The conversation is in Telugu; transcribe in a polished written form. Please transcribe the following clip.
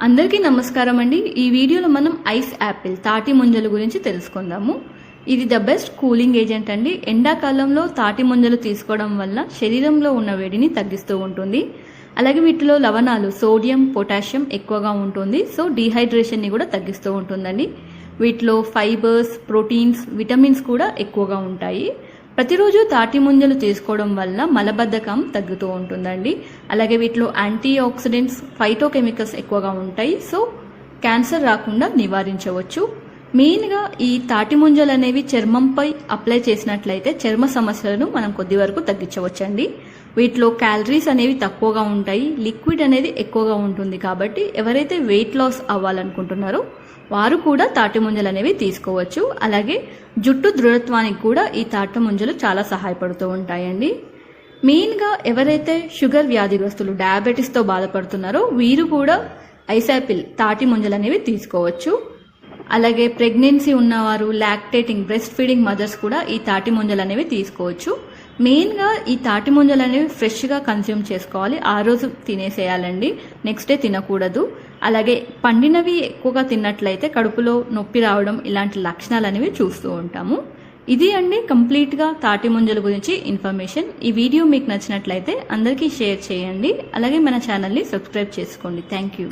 అందరికీ నమస్కారం అండి. ఈ వీడియోలో మనం ఐస్ యాపిల్ తాటి ముంజల గురించి తెలుసుకుందాము. ఇది ద బెస్ట్ కూలింగ్ ఏజెంట్ అండి. ఎండాకాలంలో తాటి ముంజలు తీసుకోవడం వల్ల శరీరంలో ఉన్న వేడిని తగ్గిస్తూ ఉంటుంది. అలాగే వీటిలో లవణాలు సోడియం పొటాషియం ఎక్కువగా ఉంటుంది. సో డీహైడ్రేషన్ని కూడా తగ్గిస్తూ ఉంటుందండి. వీటిలో ఫైబర్స్ ప్రోటీన్స్ విటమిన్స్ కూడా ఎక్కువగా ఉంటాయి. ప్రతిరోజు తాటి ముంజలు తీసుకోవడం వల్ల మలబద్ధకం తగ్గుతూ ఉంటుందండి. అలాగే వీటిలో యాంటీ ఆక్సిడెంట్స్ ఫైటోకెమికల్స్ ఎక్కువగా ఉంటాయి. సో క్యాన్సర్ రాకుండా నివారించవచ్చు. మెయిన్గా ఈ తాటి ముంజలు అనేవి చర్మంపై అప్లై చేసినట్లయితే చర్మ సమస్యలను మనం కొద్ది వరకు తగ్గించవచ్చండి. వీటిలో క్యాలరీస్ అనేవి తక్కువగా ఉంటాయి. లిక్విడ్ అనేది ఎక్కువగా ఉంటుంది. కాబట్టి ఎవరైతే వెయిట్ లాస్ అవ్వాలనుకుంటున్నారో వారు కూడా తాటి ముంజలు అనేవి తీసుకోవచ్చు. అలాగే జుట్టు దృఢత్వానికి కూడా ఈ తాటి ముంజలు చాలా సహాయపడుతూ ఉంటాయండి. మెయిన్గా ఎవరైతే షుగర్ వ్యాధిగ్రస్తులు డయాబెటీస్తో బాధపడుతున్నారో వీరు కూడా ఐస్ యాపిల్ తాటి ముంజలు అనేవి తీసుకోవచ్చు. అలాగే ప్రెగ్నెన్సీ ఉన్నవారు లాక్టేటింగ్ బ్రెస్ట్ ఫీడింగ్ మదర్స్ కూడా ఈ తాటి ముంజలు అనేవి తీసుకోవచ్చు. మెయిన్గా ఈ తాటి ముంజలు అనేవి ఫ్రెష్గా కన్స్యూమ్ చేసుకోవాలి. ఆ రోజు తినేసేయాలండి, నెక్స్ట్ డే తినకూడదు. అలాగే పండినవి ఎక్కువగా తిన్నట్లయితే కడుపులో నొప్పి రావడం ఇలాంటి లక్షణాలు అనేవి చూస్తూ ఉంటాము. ఇది అండి కంప్లీట్గా తాటి ముంజల గురించి ఇన్ఫర్మేషన్. ఈ వీడియో మీకు నచ్చినట్లయితే అందరికీ షేర్ చేయండి. అలాగే మన ఛానల్ని సబ్స్క్రైబ్ చేసుకోండి. Thank you.